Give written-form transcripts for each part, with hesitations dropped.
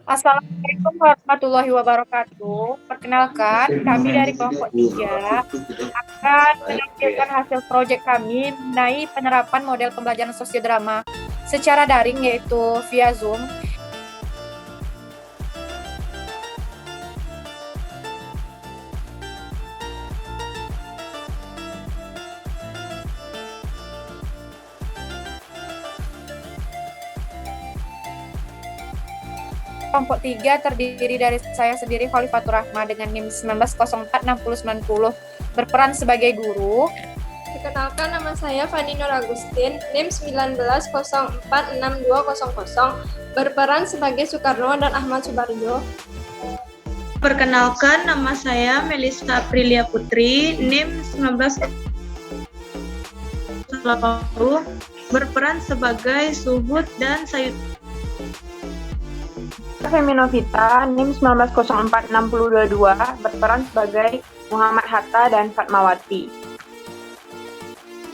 Assalamualaikum warahmatullahi wabarakatuh. Perkenalkan, kami dari kelompok 3 akan menampilkan hasil proyek kami mengenai penerapan model pembelajaran sosiodrama secara daring yaitu via Zoom. Kelompok 3 terdiri dari saya sendiri Khalifatur Rahma dengan NIM 19046090 berperan sebagai guru. Perkenalkan, nama saya Fani Nur Agustin, NIM 19046200, berperan sebagai Soekarno dan Ahmad Subarjo. Perkenalkan, nama saya Melisa Aprilia Putri, NIM 1980, berperan sebagai Suhud dan Sayud. Feminovita, NIM 19046022, berperan sebagai Muhammad Hatta dan Fatmawati.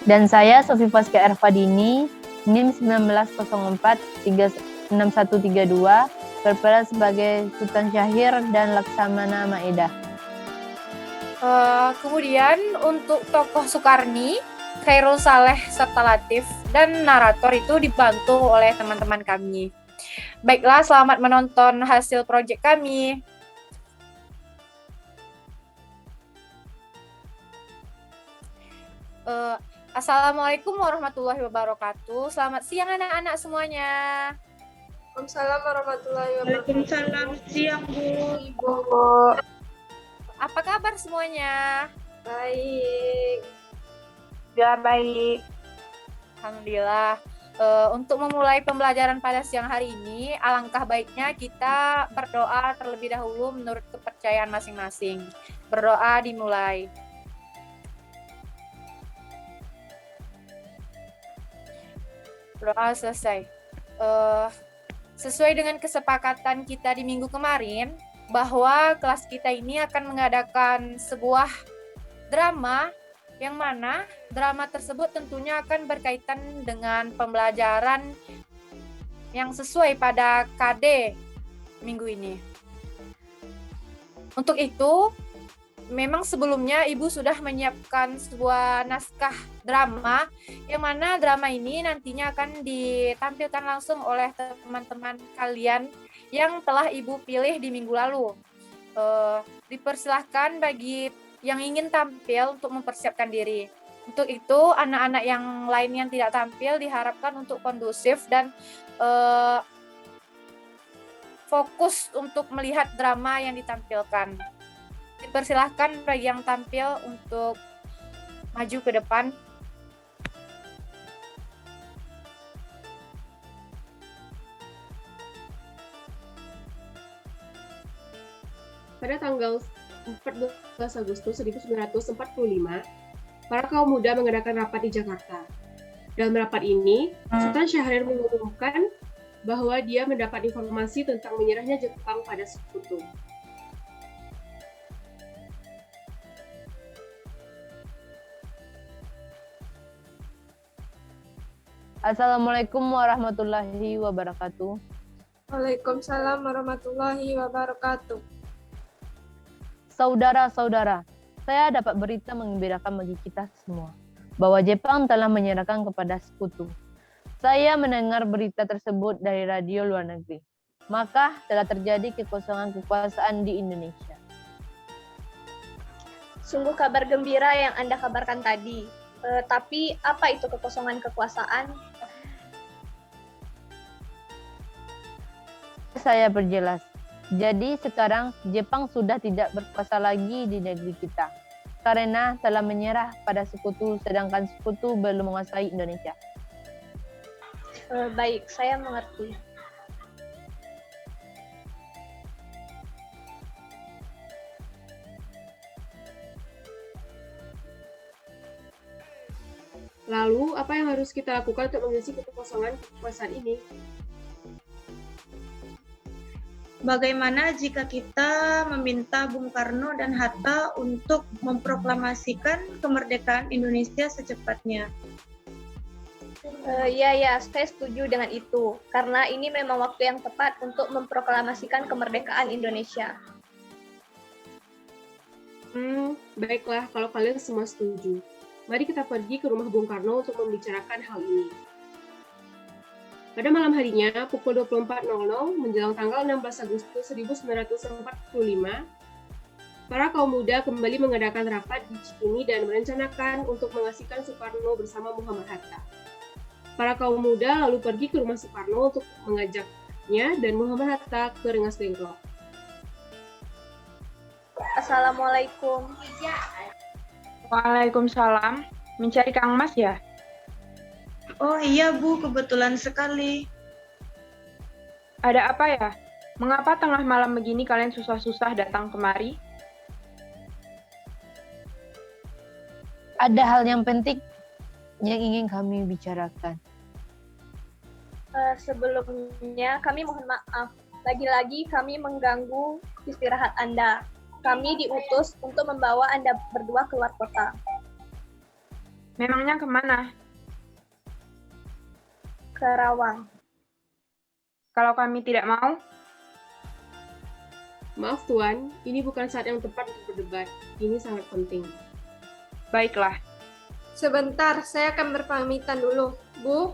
Dan saya Sofi Faskia Erfadini, NIM 19046132, berperan sebagai Sultan Syahir dan Laksamana Maedah. Kemudian untuk tokoh Sukarni, Khairul Saleh serta Latif dan narator itu dibantu oleh teman-teman kami. Baiklah, selamat menonton hasil proyek kami. Assalamualaikum warahmatullahi wabarakatuh. Selamat siang anak-anak semuanya. Waalaikumsalam warahmatullahi wabarakatuh. Waalaikumsalam, siang Bu. Ibu. Apa kabar semuanya? Baik. Ya, baik. Alhamdulillah. Untuk memulai pembelajaran pada siang hari ini, alangkah baiknya kita berdoa terlebih dahulu menurut kepercayaan masing-masing. Berdoa dimulai. Doa selesai. Sesuai dengan kesepakatan kita di minggu kemarin, bahwa kelas kita ini akan mengadakan sebuah drama yang mana drama tersebut tentunya akan berkaitan dengan pembelajaran yang sesuai pada KD minggu ini. Untuk itu, memang sebelumnya Ibu sudah menyiapkan sebuah naskah drama, yang mana drama ini nantinya akan ditampilkan langsung oleh teman-teman kalian yang telah Ibu pilih di minggu lalu. Dipersilahkan bagi yang ingin tampil untuk mempersiapkan diri. Untuk itu, anak-anak yang lain yang tidak tampil diharapkan untuk kondusif dan fokus untuk melihat drama yang ditampilkan. Dipersilahkan bagi yang tampil untuk maju ke depan. Pada tanggal 14 Agustus 1945, para kaum muda mengadakan rapat di Jakarta. Dalam rapat ini, Sultan Syahrir mengumumkan bahwa dia mendapat informasi tentang menyerahnya Jepang pada Sekutu. Assalamualaikum warahmatullahi wabarakatuh. Waalaikumsalam warahmatullahi wabarakatuh. Saudara-saudara, saya dapat berita menggembirakan bagi kita semua bahwa Jepang telah menyerahkan kepada Sekutu. Saya mendengar berita tersebut dari radio luar negeri. Maka telah terjadi kekosongan kekuasaan di Indonesia. Sungguh kabar gembira yang Anda kabarkan tadi. Tapi apa itu kekosongan kekuasaan? Saya perjelas. Jadi sekarang Jepang sudah tidak berkuasa lagi di negeri kita karena telah menyerah pada Sekutu, sedangkan Sekutu belum menguasai Indonesia. Baik, saya mengerti. Lalu, apa yang harus kita lakukan untuk mengisi kekosongan kekuasaan ini? Bagaimana jika kita meminta Bung Karno dan Hatta untuk memproklamasikan kemerdekaan Indonesia secepatnya? Ya, saya setuju dengan itu. Karena ini memang waktu yang tepat untuk memproklamasikan kemerdekaan Indonesia. Baiklah, kalau kalian semua setuju. Mari kita pergi ke rumah Bung Karno untuk membicarakan hal ini. Pada malam harinya, pukul 24.00 menjelang tanggal 16 Agustus 1945, para kaum muda kembali mengadakan rapat di Cikini dan merencanakan untuk mengasihkan Soekarno bersama Muhammad Hatta. Para kaum muda lalu pergi ke rumah Soekarno untuk mengajaknya dan Muhammad Hatta ke Rengas Dengklok. Assalamualaikum. Waalaikumsalam. Mencari Kang Mas ya? Oh iya Bu, kebetulan sekali. Ada apa ya? Mengapa tengah malam begini kalian susah-susah datang kemari? Ada hal yang penting yang ingin kami bicarakan. Sebelumnya kami mohon maaf. Lagi-lagi kami mengganggu istirahat Anda. Kami diutus untuk membawa Anda berdua keluar kota. Memangnya kemana? Ke Rawang. Kalau kami tidak mau, Maaf Tuan, ini bukan saat yang tepat untuk berdebat. Ini sangat penting. baiklah. Sebentar, saya akan berpamitan dulu. Bu,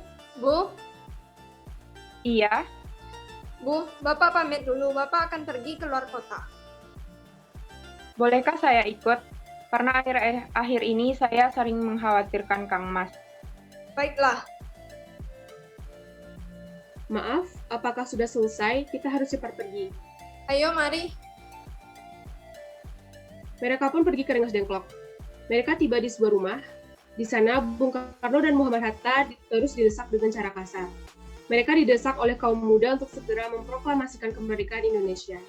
Iya, Bapak pamit dulu. Bapak akan pergi keluar kota. bolehkah saya ikut? Karena akhir ini saya sering mengkhawatirkan Kang Mas. Baiklah, Maaf, apakah sudah selesai? Kita harus cepat pergi. ayo mari. Mereka pun pergi ke Rengas Dengklok. Mereka tiba di sebuah rumah. Di sana, Bung Karno dan Muhammad Hatta terus didesak dengan cara kasar. Mereka didesak oleh kaum muda untuk segera memproklamasikan kemerdekaan Indonesia.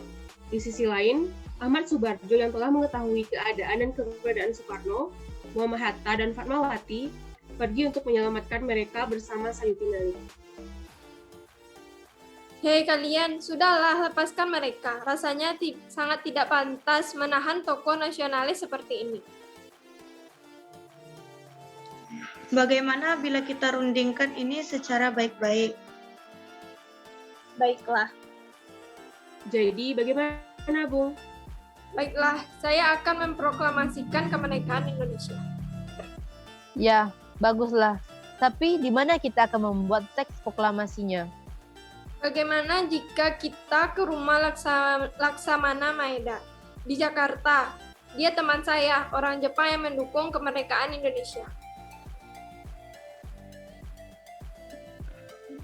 Di sisi lain, Ahmad Subarjo yang telah mengetahui keadaan dan keberadaan Soekarno, Muhammad Hatta, dan Fatmawati pergi untuk menyelamatkan mereka bersama Sayuti Malik. Hei kalian, sudahlah lepaskan mereka. Rasanya sangat tidak pantas menahan tokoh nasionalis seperti ini. Bagaimana bila kita rundingkan ini secara baik-baik? Baiklah. Jadi, bagaimana, Bung? Baiklah, saya akan memproklamasikan kemerdekaan Indonesia. Ya, baguslah. Tapi di mana kita akan membuat teks proklamasinya? Bagaimana jika kita ke rumah Laksamana Maeda di Jakarta? Dia teman saya, orang Jepang yang mendukung kemerdekaan Indonesia.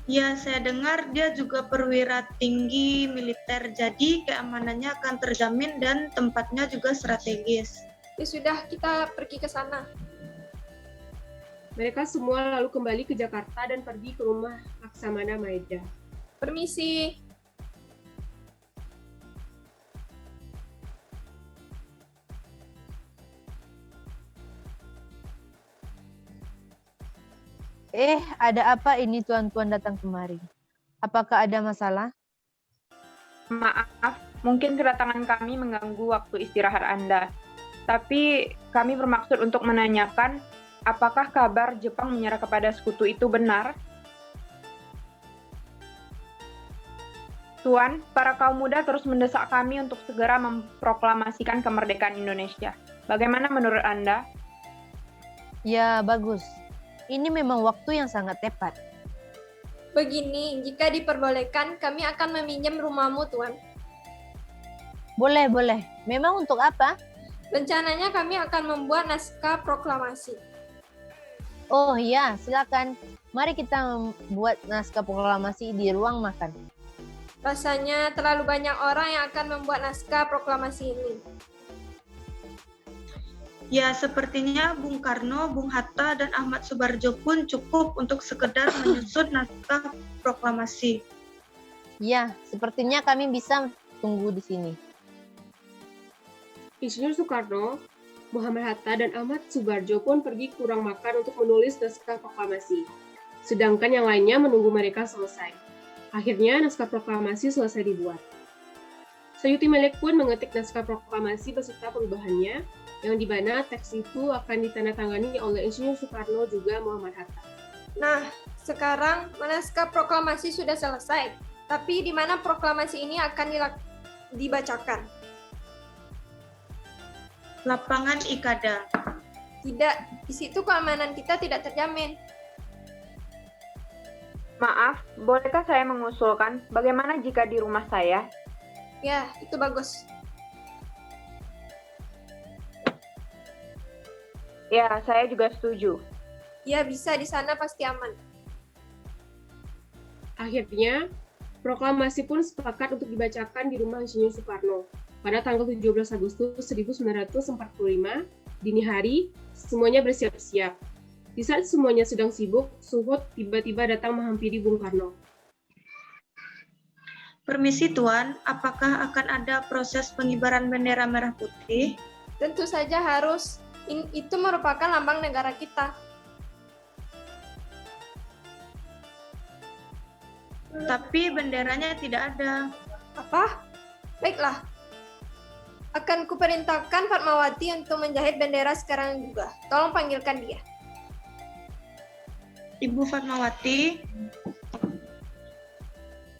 Ya, saya dengar dia juga perwira tinggi militer, jadi keamanannya akan terjamin dan tempatnya juga strategis. Ya sudah, kita pergi ke sana. Mereka semua lalu kembali ke Jakarta dan pergi ke rumah Laksamana Maeda. Permisi. Ada apa ini tuan-tuan datang kemari? Apakah ada masalah? Maaf, mungkin kedatangan kami mengganggu waktu istirahat Anda. Tapi kami bermaksud untuk menanyakan, apakah kabar Jepang menyerah kepada sekutu itu benar? Tuan, para kaum muda terus mendesak kami untuk segera memproklamasikan kemerdekaan Indonesia. Bagaimana menurut Anda? Ya, bagus. Ini memang waktu yang sangat tepat. Begini, jika diperbolehkan, kami akan meminjam rumahmu, Tuan. Boleh, boleh. Memang untuk apa? Rencananya kami akan membuat naskah proklamasi. Oh iya, silakan. Mari kita membuat naskah proklamasi di ruang makan. Rasanya terlalu banyak orang yang akan membuat naskah proklamasi ini. Ya, sepertinya Bung Karno, Bung Hatta, dan Ahmad Subarjo pun cukup untuk sekedar menyusun naskah proklamasi. Ya, sepertinya kami bisa tunggu di sini. Insinyur Soekarno, Muhammad Hatta, dan Ahmad Subarjo pun pergi ke ruang makan untuk menulis naskah proklamasi. Sedangkan yang lainnya menunggu mereka selesai. Akhirnya naskah proklamasi selesai dibuat. Sayuti Malik pun mengetik naskah proklamasi beserta perubahannya, yang di mana teks itu akan ditandatangani oleh Insinyur Soekarno juga Muhammad Hatta. Nah, sekarang naskah proklamasi sudah selesai. Tapi di mana proklamasi ini akan dibacakan? Lapangan Ikada. Tidak, di situ keamanan kita tidak terjamin. Maaf, bolehkah saya mengusulkan bagaimana jika di rumah saya? Ya, itu bagus. Ya, saya juga setuju. Ya, bisa di sana pasti aman. Akhirnya, proklamasi pun sepakat untuk dibacakan di rumah Insinyur Soekarno pada tanggal 17 Agustus 1945, dini hari, semuanya bersiap-siap. Di saat semuanya sedang sibuk, Suhut tiba-tiba datang menghampiri Bung Karno. Permisi Tuan, apakah akan ada proses pengibaran bendera merah putih? Tentu saja harus. Itu merupakan lambang negara kita. Tapi benderanya tidak ada. Apa? Baiklah. Akan kuperintahkan Fatmawati untuk menjahit bendera sekarang juga. Tolong panggilkan dia. Ibu Fatmawati,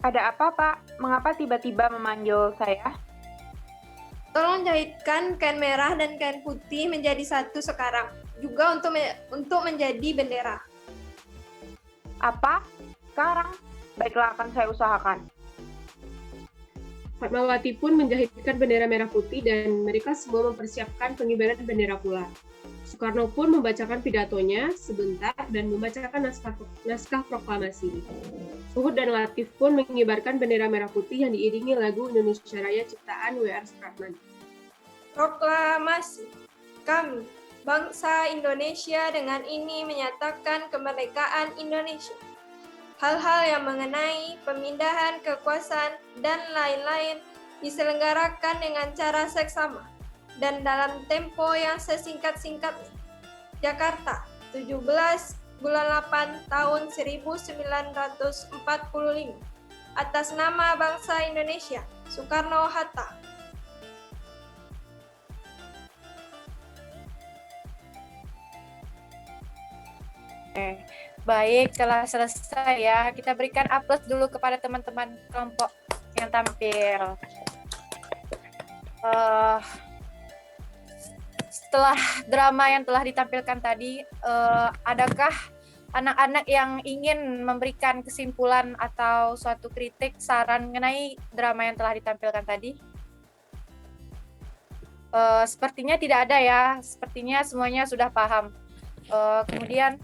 Ada apa, Pak? Mengapa tiba-tiba memanggil saya? Tolong jahitkan kain merah dan kain putih menjadi satu sekarang. Juga untuk menjadi bendera. Apa? Sekarang? Baiklah, akan saya usahakan. Fatmawati pun menjahitkan bendera merah putih dan mereka semua mempersiapkan pengibaran bendera pula. Soekarno pun membacakan pidatonya sebentar dan membacakan naskah proklamasi. Suhut dan Latif pun mengibarkan bendera merah putih yang diiringi lagu Indonesia Raya ciptaan W.R. Supratman. Proklamasi. Kami, bangsa Indonesia dengan ini menyatakan kemerdekaan Indonesia. Hal-hal yang mengenai pemindahan kekuasaan dan lain-lain diselenggarakan dengan cara seksama dan dalam tempo yang sesingkat-singkatnya. Jakarta, 17 bulan 8 tahun 1945. Atas nama bangsa Indonesia, Soekarno-Hatta. Baik, telah selesai ya. Kita berikan aplaus dulu kepada teman-teman kelompok yang tampil. Setelah drama yang telah ditampilkan tadi, adakah anak-anak yang ingin memberikan kesimpulan atau suatu kritik, saran mengenai drama yang telah ditampilkan tadi? Sepertinya tidak ada ya. Sepertinya semuanya sudah paham. Kemudian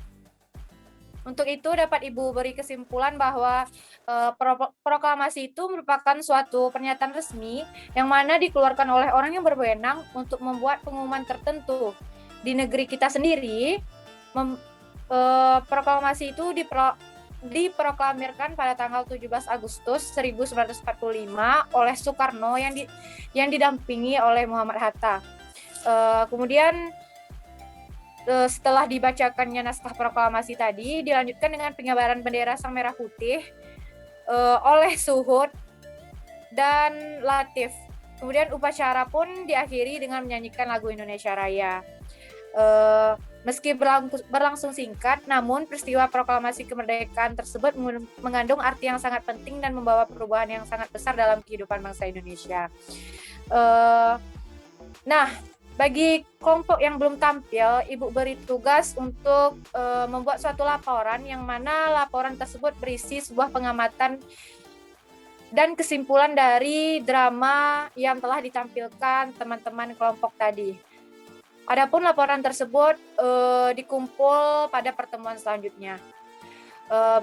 untuk itu dapat Ibu beri kesimpulan bahwa proklamasi itu merupakan suatu pernyataan resmi yang mana dikeluarkan oleh orang yang berwenang untuk membuat pengumuman tertentu di negeri kita sendiri. Proklamasi itu diproklamirkan pada tanggal 17 Agustus 1945 oleh Soekarno yang didampingi oleh Muhammad Hatta. Kemudian setelah dibacakannya naskah proklamasi tadi, dilanjutkan dengan pengibaran bendera sang merah putih oleh Suhut dan Latif. Kemudian upacara pun diakhiri dengan menyanyikan lagu Indonesia Raya. Meski berlangsung singkat, namun peristiwa proklamasi kemerdekaan tersebut mengandung arti yang sangat penting dan membawa perubahan yang sangat besar dalam kehidupan bangsa Indonesia. Nah, bagi kelompok yang belum tampil, Ibu beri tugas untuk membuat suatu laporan yang mana laporan tersebut berisi sebuah pengamatan dan kesimpulan dari drama yang telah ditampilkan teman-teman kelompok tadi. Adapun laporan tersebut dikumpul pada pertemuan selanjutnya.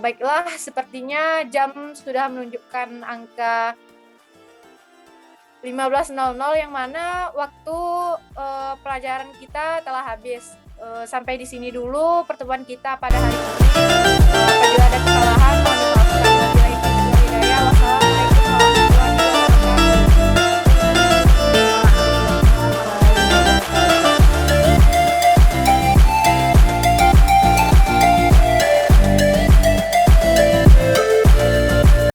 Baiklah, sepertinya jam sudah menunjukkan angka 15.00 yang mana waktu pelajaran kita telah habis. Sampai di sini dulu pertemuan kita pada hari ini. Apabila ada kesalahan,